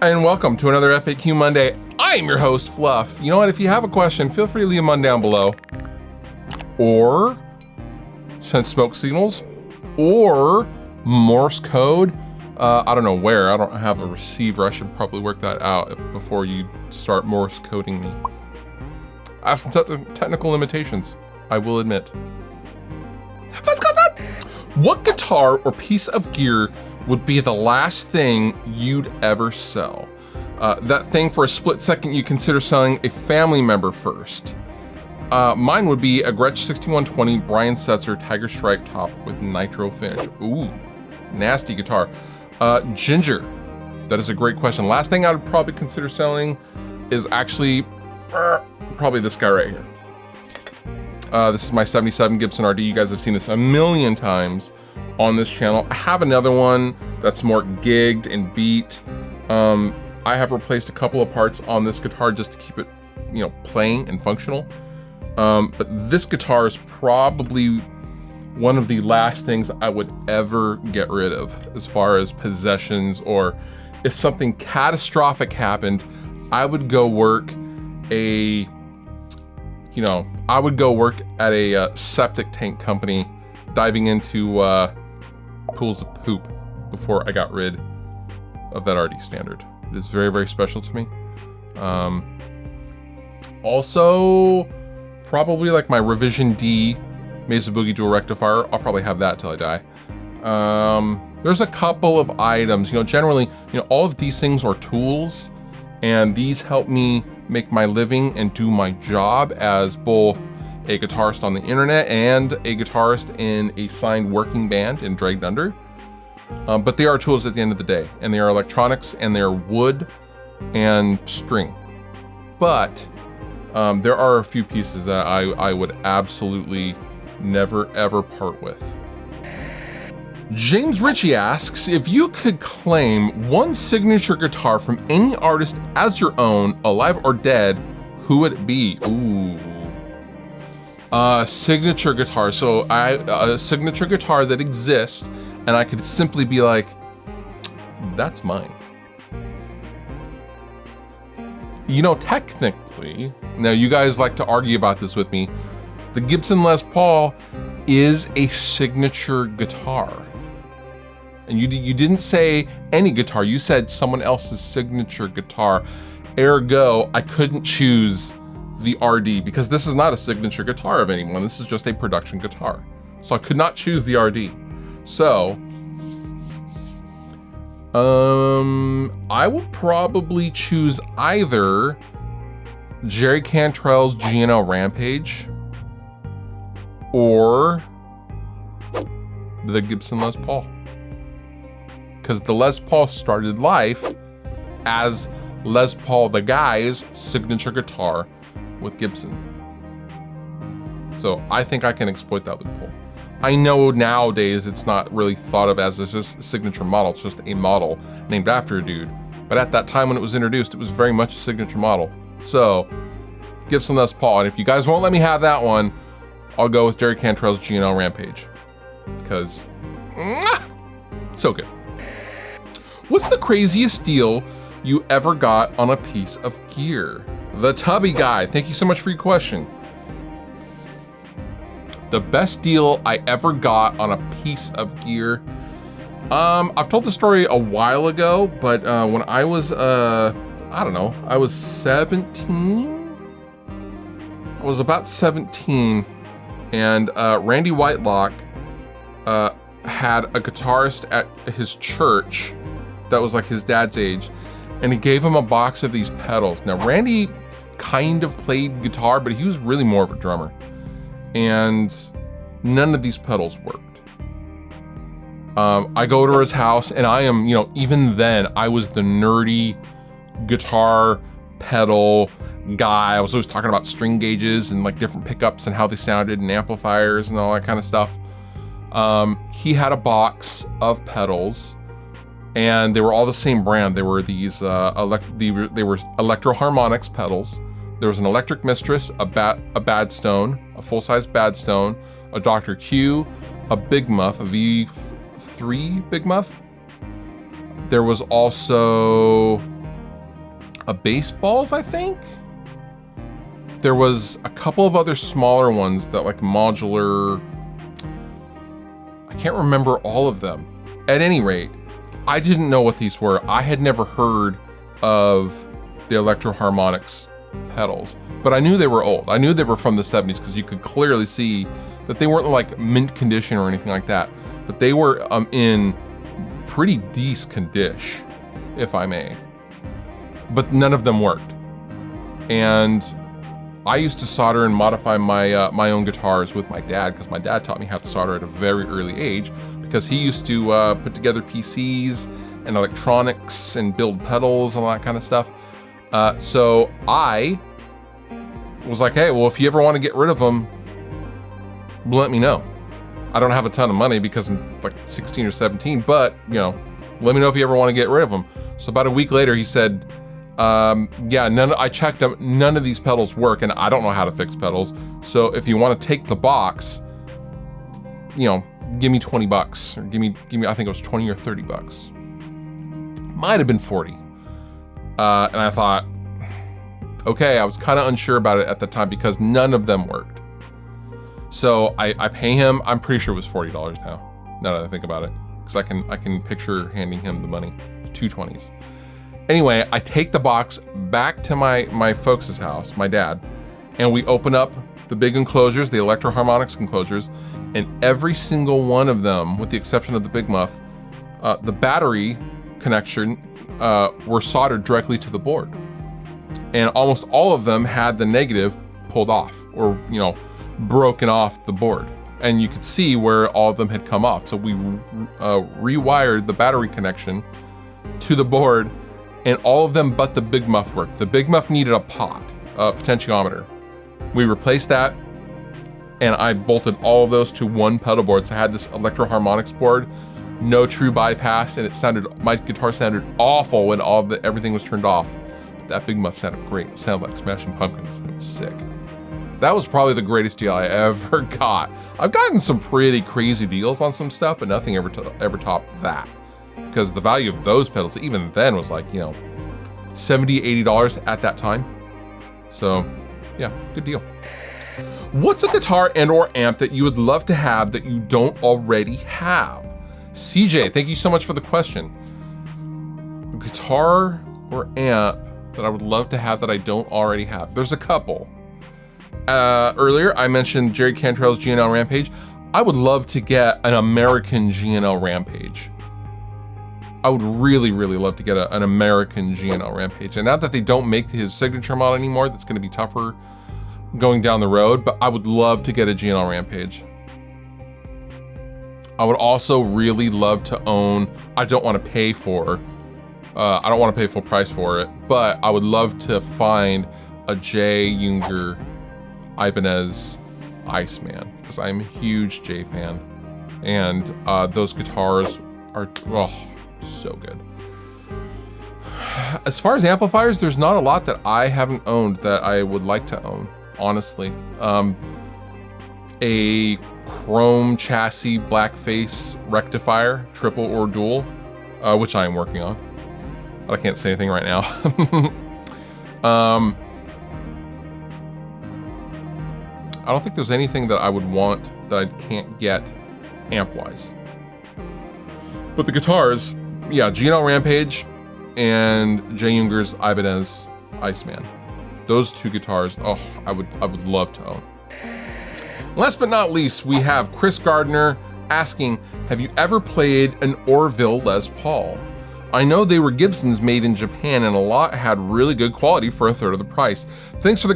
and welcome to another FAQ Monday. I'm your host, Fluff. You know what? If you have a question, feel free to leave one down below. Or send smoke signals, or Morse code. I don't know where. I don't have a receiver. I should probably work that out before you start Morse coding me. I have some technical limitations, I will admit. What guitar or piece of gear would be the last thing you'd ever sell? That thing for a split second you consider selling a family member first. Mine would be a Gretsch 6120 Brian Setzer Tiger Stripe top with nitro finish. Ooh, nasty guitar. Ginger, that is a great question. Last thing I would probably consider selling is actually probably this guy right here. This is my 77 Gibson RD. You guys have seen this a million times on this channel. I have another one that's more gigged and beat. I have replaced a couple of parts on this guitar just to keep it, playing and functional. But this guitar is probably one of the last things I would ever get rid of as far as possessions, or if something catastrophic happened, I would go work at a septic tank company, diving into pools of poop before I got rid of that RD Standard. It is very, very special to me. Also, probably like my Revision D Mesa Boogie Dual Rectifier. I'll probably have that till I die. There's a couple of items, generally, all of these things are tools, and these help me make my living and do my job as both a guitarist on the internet and a guitarist in a signed working band in Dragged Under. But they are tools at the end of the day, and they are electronics, and they are wood and string. But there are a few pieces that I would absolutely never ever part with. James Ritchie asks, if you could claim one signature guitar from any artist as your own, alive or dead, who would it be? Ooh. Signature guitar. So a signature guitar that exists, and I could simply be like, that's mine. Technically, now you guys like to argue about this with me, the Gibson Les Paul is a signature guitar. And you didn't say any guitar, you said someone else's signature guitar. Ergo, I couldn't choose the RD because this is not a signature guitar of anyone. This is just a production guitar. So I could not choose the RD. So, I will probably choose either Jerry Cantrell's GNL Rampage or the Gibson Les Paul. Because the Les Paul started life as Les Paul the guy's signature guitar with Gibson. So I think I can exploit that loophole. I know nowadays it's not really thought of as just a signature model, it's just a model named after a dude. But at that time when it was introduced, it was very much a signature model. So, Gibson Les Paul, and if you guys won't let me have that one, I'll go with Jerry Cantrell's GNL Rampage. Because, so good. What's the craziest deal you ever got on a piece of gear? The Tubby Guy, thank you so much for your question. The best deal I ever got on a piece of gear. I've told the story a while ago, but when I was, I was 17? I was about 17, and Randy Whitelock had a guitarist at his church that was like his dad's age, and he gave him a box of these pedals. Now, Randy kind of played guitar, but he was really more of a drummer. And none of these pedals worked. I go to his house, and I am, even then, I was the nerdy guitar pedal guy. I was always talking about string gauges and like different pickups and how they sounded and amplifiers and all that kind of stuff. He had a box of pedals, and they were all the same brand. They were these they were Electro Harmonics pedals. There was an Electric Mistress, a Badstone, a full-size Badstone, a Dr. Q, a Big Muff, a V3 Big Muff. There was also baseballs, I think. There was a couple of other smaller ones that like modular. I can't remember all of them. At any rate, I didn't know what these were. I had never heard of the Electro Harmonix pedals, but I knew they were old. I knew they were from the 70s because you could clearly see that they weren't like mint condition or anything like that, but they were in pretty decent condition, if I may. But none of them worked. And I used to solder and modify my own guitars with my dad, because my dad taught me how to solder at a very early age, because he used to put together PCs and electronics and build pedals and all that kind of stuff. So I was like, hey, well, if you ever want to get rid of them, let me know. I don't have a ton of money because I'm like 16 or 17, but you know, let me know if you ever want to get rid of them. So about a week later, he said, yeah, I checked them. None of these pedals work, and I don't know how to fix pedals. So if you want to take the box, you know, give me 20 bucks, or give me, I think it was 20 or 30 bucks. Might have been 40. And I thought, okay, I was kind of unsure about it at the time because none of them worked. So I pay him, I'm pretty sure it was $40 now that I think about it. Because I can picture handing him the money, 2 20s. Anyway, I take the box back to my folks' house, my dad, and we open up the big enclosures, the Electro Harmonix enclosures, and every single one of them, with the exception of the Big Muff, the battery connection were soldered directly to the board. And almost all of them had the negative pulled off, or, you know, broken off the board. And you could see where all of them had come off. So we rewired the battery connection to the board, and all of them but the Big Muff worked. The Big Muff needed a pot, a potentiometer. We replaced that, and I bolted all of those to one pedal board. So I had this Electro Harmonix board, no true bypass, and my guitar sounded awful when everything was turned off. But that Big Muff sounded great. It sounded like Smashing Pumpkins. It was sick. That was probably the greatest deal I ever got. I've gotten some pretty crazy deals on some stuff, but nothing ever topped that. Because the value of those pedals, even then, was like, you know, $70, $80 at that time. So, yeah, good deal. What's a guitar and or amp that you would love to have that you don't already have? CJ, thank you so much for the question. A guitar or amp that I would love to have that I don't already have. There's a couple. Earlier, I mentioned Jerry Cantrell's G&L Rampage. I would love to get an American G&L Rampage. I would really, really love to get an American G&L Rampage. And not that they don't make his signature model anymore, that's gonna be tougher going down the road, but I would love to get a G&L Rampage. I would also really love to own, I don't wanna pay full price for it, but I would love to find a Jay Unger Ibanez Iceman, because I'm a huge Jay fan. And those guitars are, so good. As far as amplifiers, there's not a lot that I haven't owned that I would like to own, honestly. A chrome chassis blackface rectifier, triple or dual, which I am working on, but I can't say anything right now. I don't think there's anything that I would want that I can't get amp-wise. But the guitars, yeah, G&L Rampage and Jay Unger's Ibanez Iceman. Those two guitars, I would love to own. Last but not least, we have Chris Gardner asking, have you ever played an Orville Les Paul? I know they were Gibsons made in Japan, and a lot had really good quality for a third of the price. Thanks for the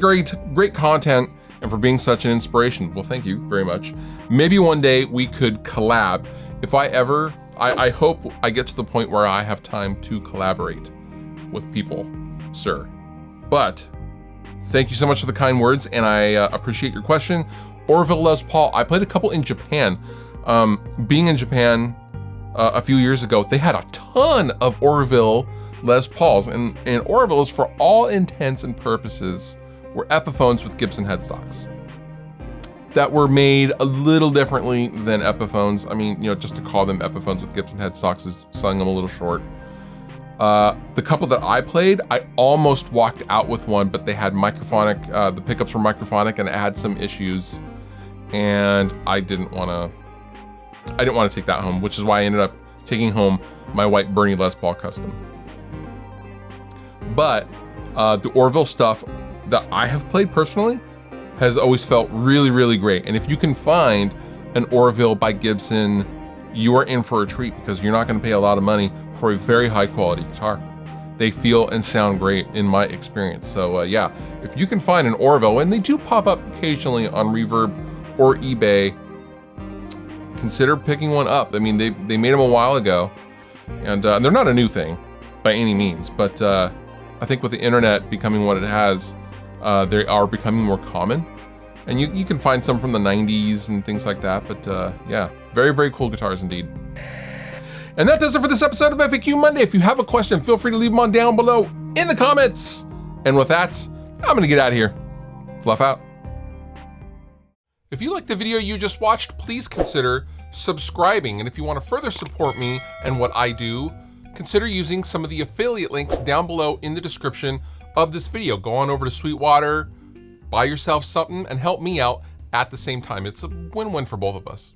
great content and for being such an inspiration. Well, thank you very much. Maybe one day we could collab. If I hope I get to the point where I have time to collaborate with people, sir. But thank you so much for the kind words, and I appreciate your question. Orville Les Paul, I played a couple in Japan. Being in Japan a few years ago, they had a ton of Orville Les Pauls, and Orvilles, for all intents and purposes, were Epiphones with Gibson headstocks that were made a little differently than Epiphones. I mean, you know, just to call them Epiphones with Gibson headstocks is selling them a little short. The couple that I played, I almost walked out with one, but they had microphonic, the pickups were microphonic and it had some issues, and I didn't want to take that home, which is why I ended up taking home my white Bernie Les Paul Custom. But the Orville stuff that I have played personally has always felt really, really great. And if you can find an Orville by Gibson, you are in for a treat, because you're not going to pay a lot of money for a very high quality guitar. They feel and sound great in my experience. So yeah, if you can find an Orville, and they do pop up occasionally on Reverb or eBay, consider picking one up. I mean, they made them a while ago, and they're not a new thing by any means, but I think with the internet becoming what it has, they are becoming more common. And you can find some from the 90s and things like that, but yeah, very, very cool guitars indeed. And that does it for this episode of FAQ Monday. If you have a question, feel free to leave them on down below in the comments. And with that, I'm gonna get out of here. Fluff out. If you liked the video you just watched, please consider subscribing. And if you want to further support me and what I do, consider using some of the affiliate links down below in the description of this video. Go on over to Sweetwater, buy yourself something, and help me out at the same time. It's a win-win for both of us.